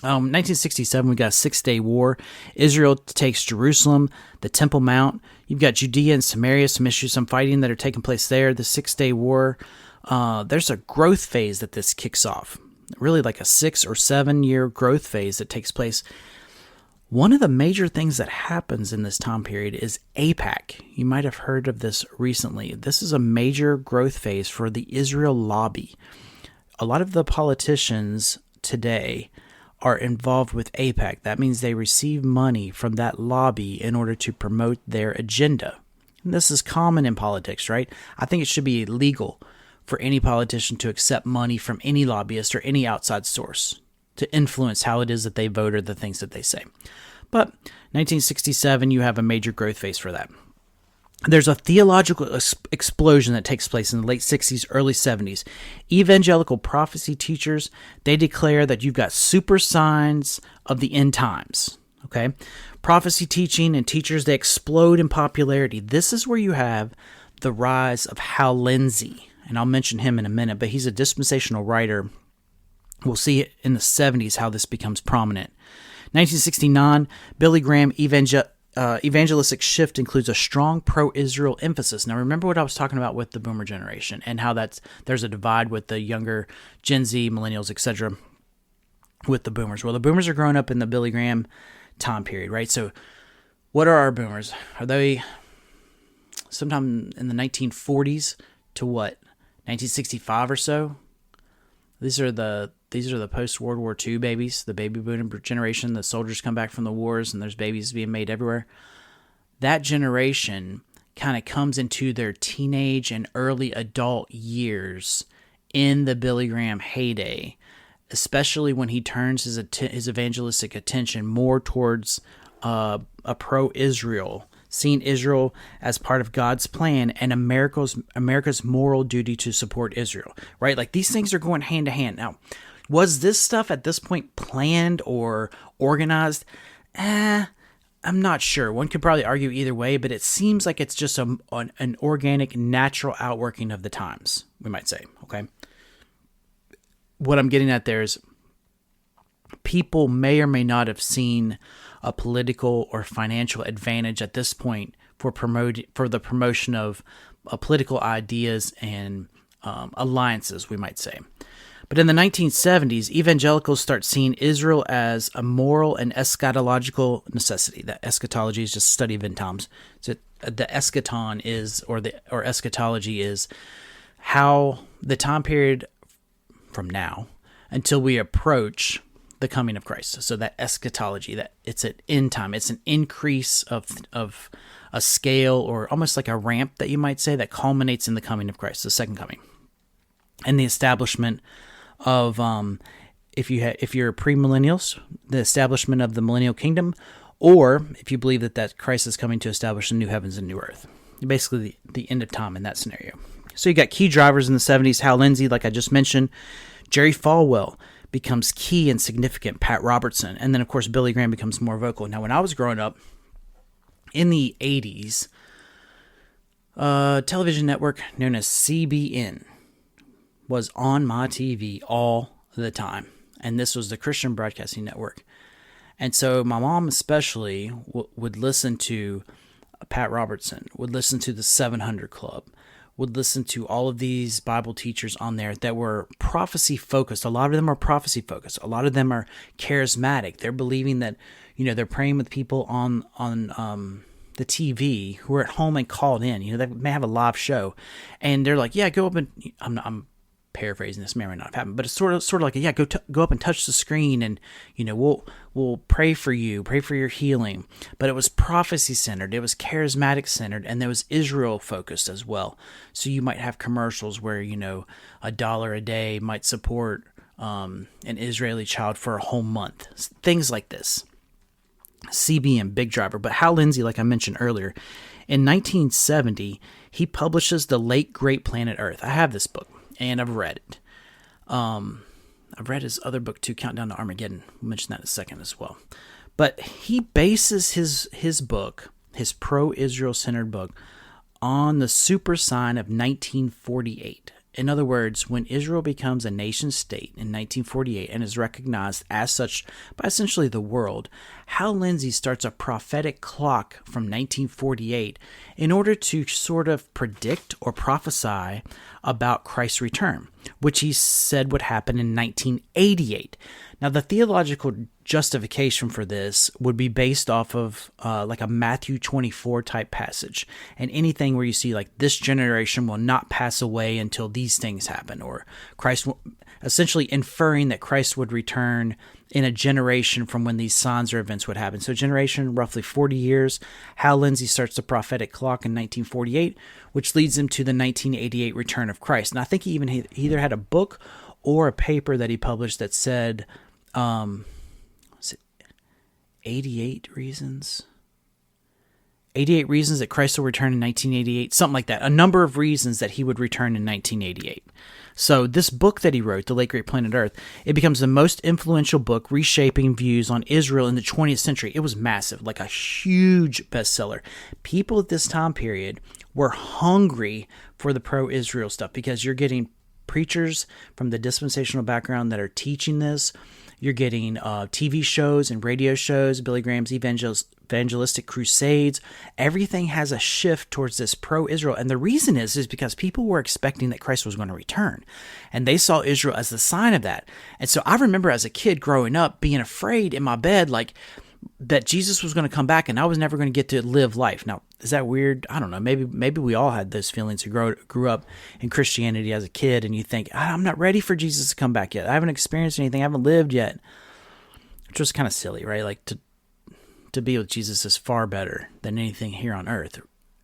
1967, we got a Six-Day War. Israel takes Jerusalem, the Temple Mount. You've got Judea and Samaria, some issues, some fighting that are taking place there. The Six-Day War. There's a growth phase that this kicks off. Really like a 6 or 7 year growth phase that takes place. One of the major things that happens in this time period is AIPAC. You might have heard of this recently. This is a major growth phase for the Israel lobby. A lot of the politicians today are involved with AIPAC. That means they receive money from that lobby in order to promote their agenda. And this is common in politics, right? I think it should be illegal for any politician to accept money from any lobbyist or any outside source to influence how it is that they vote or the things that they say. But 1967, you have a major growth phase for that. There's a theological explosion that takes place in the late 60s, early 70s. Evangelical prophecy teachers, they declare that you've got super signs of the end times. Okay? Prophecy teaching and teachers, they explode in popularity. This is where you have the rise of Hal Lindsey. And I'll mention him in a minute, but he's a dispensational writer. We'll see it in the 70s how this becomes prominent. 1969, Billy Graham evangelistic shift includes a strong pro-Israel emphasis. Now remember what I was talking about with the boomer generation and how there's a divide with the younger Gen Z, millennials, etc. with the boomers. Well, the boomers are growing up in the Billy Graham time period, right? So what are our boomers? Are they sometime in the 1940s to what? 1965 or so? These are the post-World War II babies, the baby boomer generation. The soldiers come back from the wars and there's babies being made everywhere. That generation kind of comes into their teenage and early adult years in the Billy Graham heyday, especially when he turns his evangelistic attention more towards a pro-Israel, seeing Israel as part of God's plan and America's moral duty to support Israel, right? Like these things are going hand to hand. Now, was this stuff at this point planned or organized? I'm not sure. One could probably argue either way, but it seems like it's just an organic, natural outworking of the times, we might say, okay? What I'm getting at there is people may or may not have seen a political or financial advantage at this point for the promotion of political ideas and alliances, we might say. But in the 1970s, evangelicals start seeing Israel as a moral and eschatological necessity. That eschatology is just study of end times. So the eschaton is, or eschatology is, how the time period from now until we approach the coming of Christ. So that eschatology, that it's an end time, it's an increase of a scale or almost like a ramp that you might say that culminates in the coming of Christ, the second coming, and the establishment of if you're premillennials, the establishment of the millennial kingdom, or if you believe that Christ is coming to establish a new heavens and new earth, basically the end of time in that scenario. So you got key drivers in the 70s: Hal Lindsey, like I just mentioned, Jerry Falwell becomes key and significant, Pat Robertson, and then of course Billy Graham becomes more vocal. Now when I was growing up in the 80s, a television network known as CBN was on my TV all the time, and this was the Christian Broadcasting Network. And so my mom especially would listen to Pat Robertson, would listen to the 700 Club, would listen to all of these Bible teachers on there that were prophecy focused. A lot of them are prophecy focused. A lot of them are charismatic. They're believing that, they're praying with people on the TV who are at home and called in. They may have a live show, and they're like, "Yeah, go up and I'm paraphrasing, this may or may not have happened, but it's sort of like, go up and touch the screen, and we'll pray for you, pray for your healing." But it was prophecy centered, it was charismatic centered, and there was Israel focused as well. So you might have commercials where $1 a day might support an Israeli child for a whole month, things like this. CBN, big driver. But Hal Lindsey, like I mentioned earlier, in 1970 he publishes The Late Great Planet Earth. I have this book and I've read it. I've read his other book too, Countdown to Armageddon. We'll mention that in a second as well. But he bases his book, his pro-Israel centered book, on the super sign of 1948. In other words, when Israel becomes a nation state in 1948 and is recognized as such by essentially the world, Hal Lindsey starts a prophetic clock from 1948 in order to sort of predict or prophesy about Christ's return, which he said would happen in 1988. Now, the theological justification for this would be based off of like a Matthew 24 type passage, and anything where you see like this generation will not pass away until these things happen, or Christ will, essentially inferring that Christ would return in a generation from when these signs or events would happen. So generation, roughly 40 years. Hal Lindsey starts the prophetic clock in 1948, which leads him to the 1988 return of Christ. And I think he either had a book or a paper that he published that said, was it 88 reasons? 88 reasons that Christ will return in 1988, something like that. A number of reasons that he would return in 1988. So this book that he wrote, The Late Great Planet Earth, it becomes the most influential book reshaping views on Israel in the 20th century. It was massive, like a huge bestseller. People at this time period were hungry for the pro-Israel stuff because you're getting preachers from the dispensational background that are teaching this. You're getting TV shows and radio shows, Billy Graham's evangelistic crusades. Everything has a shift towards this pro-Israel. And the reason is because people were expecting that Christ was going to return. And they saw Israel as the sign of that. And so I remember as a kid growing up being afraid in my bed, like that Jesus was going to come back and I was never going to get to live life. Now, is that weird? I don't know. Maybe we all had those feelings who grew up in Christianity as a kid, and you think, I'm not ready for Jesus to come back yet. I haven't experienced anything. I haven't lived yet. Which was kind of silly, right? Like to be with Jesus is far better than anything here on earth.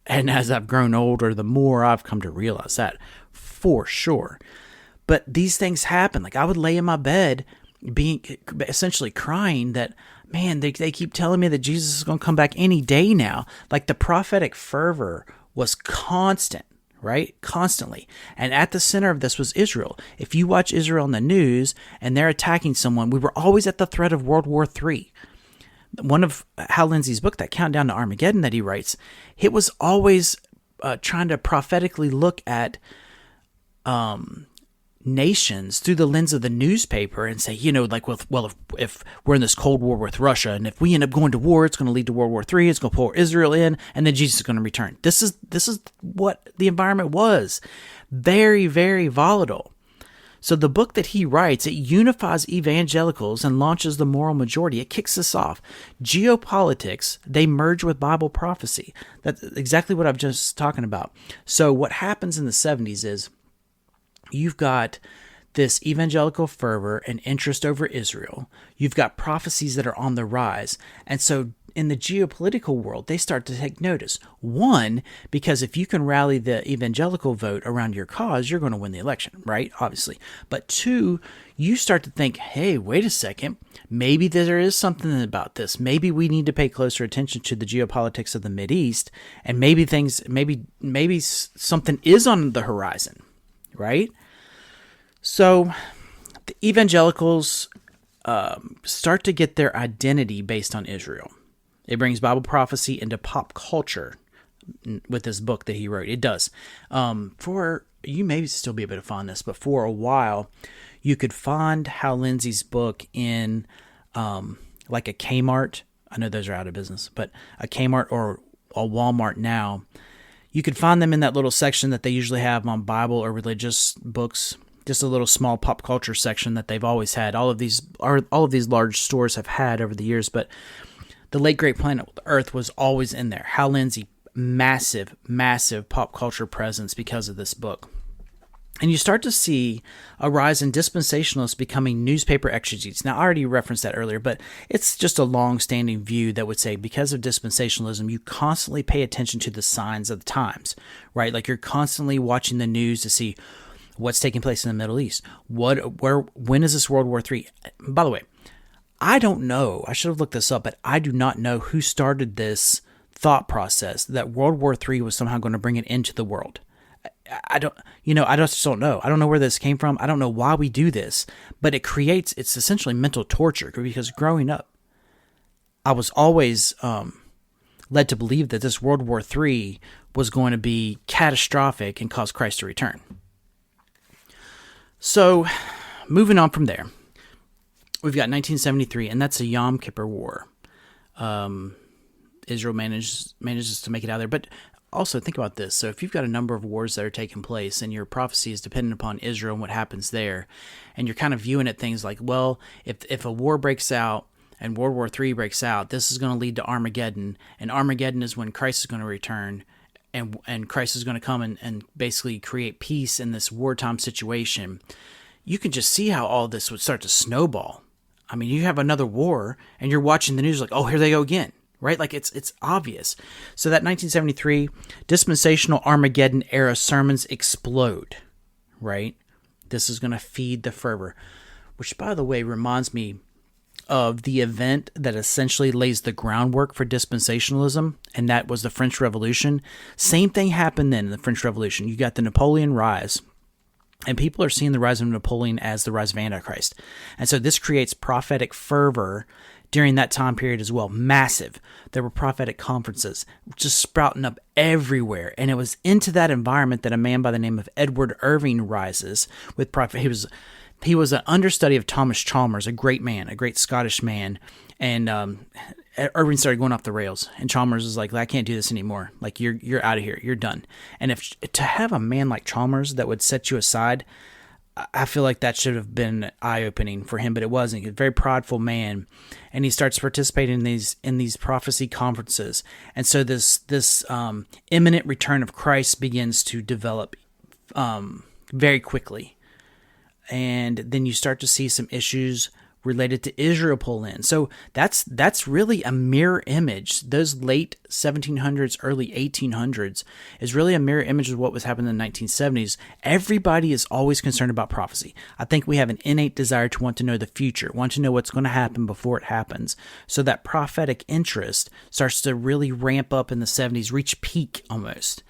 And as I've grown older, the more I've come to realize that for sure. But these things happen. Like I would lay in my bed being essentially crying that, man, they keep telling me that Jesus is going to come back any day now. Like the prophetic fervor was constant, right? Constantly. And at the center of this was Israel. If you watch Israel on the news and they're attacking someone, we were always at the threat of World War III. One of Hal Lindsey's book, that Countdown to Armageddon that he writes, it was always trying to prophetically look at nations through the lens of the newspaper and say, like, if we're in this Cold War with Russia, and if we end up going to war, it's going to lead to World War III, it's going to pull Israel in, and then Jesus is going to return. This is what the environment was. Very, very volatile. So the book that he writes, it unifies evangelicals and launches the moral majority. It kicks this off. Geopolitics, they merge with Bible prophecy. That's exactly what I'm just talking about. So what happens in the 70s is you've got this evangelical fervor and interest over Israel. You've got prophecies that are on the rise. And so in the geopolitical world, they start to take notice. One, because if you can rally the evangelical vote around your cause, you're going to win the election, right? Obviously. But two, you start to think, hey, wait a second, maybe there is something about this. Maybe we need to pay closer attention to the geopolitics of the Mideast, and maybe something is on the horizon, right? So the evangelicals start to get their identity based on Israel. It brings Bible prophecy into pop culture with this book that he wrote. It does. You may still be able to find this, but for a while, you could find Hal Lindsey's book in like a Kmart. I know those are out of business, but a Kmart or a Walmart now. You could find them in that little section that they usually have on Bible or religious books. Just a little small pop culture section that they've always had. All of these large stores have had over the years, but The Late Great Planet Earth was always in there. Hal Lindsey, massive, massive pop culture presence because of this book. And you start to see a rise in dispensationalists becoming newspaper exegetes. Now, I already referenced that earlier, but it's just a long-standing view that would say because of dispensationalism, you constantly pay attention to the signs of the times, right? Like you're constantly watching the news to see what's taking place in the Middle East. When is this World War III? By the way, I don't know. I should have looked this up, but I do not know who started this thought process that World War III was somehow going to bring it into the world. I just don't know. I don't know where this came from. I don't know why we do this, but it's essentially mental torture because growing up, I was always led to believe that this World War III was going to be catastrophic and cause Christ to return. So, moving on from there, we've got 1973, and that's a Yom Kippur War. Israel manages to make it out of there. But also think about this. So if you've got a number of wars that are taking place and your prophecy is dependent upon Israel and what happens there, and you're kind of viewing it things like, well, if a war breaks out and World War III breaks out, this is going to lead to Armageddon, and Armageddon is when Christ is going to return, and Christ is going to come and basically create peace in this wartime situation. You can just see how all this would start to snowball. I mean, you have another war, and you're watching the news like, oh, here they go again. Right? Like it's obvious. So that 1973 dispensational Armageddon era sermons explode, right? This is going to feed the fervor, which, by the way, reminds me of the event that essentially lays the groundwork for dispensationalism, and that was the French Revolution. Same thing happened then in the French Revolution. You got the Napoleon rise, and people are seeing the rise of Napoleon as the rise of Antichrist. And so this creates prophetic fervor during that time period as well. Massive. There were prophetic conferences just sprouting up everywhere. And it was into that environment that a man by the name of Edward Irving rises with prophet. He was an understudy of Thomas Chalmers, a great man, a great Scottish man. And Irving started going off the rails. And Chalmers was like, I can't do this anymore. Like, you're out of here. You're done. And if to have a man like Chalmers that would set you aside, I feel like that should have been eye-opening for him, but it wasn't. He's a very prideful man, and he starts participating in these prophecy conferences. And so this imminent return of Christ begins to develop very quickly. And then you start to see some issues related to Israel pull in. So that's really a mirror image. Those late 1700s, early 1800s is really a mirror image of what was happening in the 1970s. Everybody is always concerned about prophecy. I think we have an innate desire to want to know the future, want to know what's going to happen before it happens. So that prophetic interest starts to really ramp up in the 70s, reach peak almost.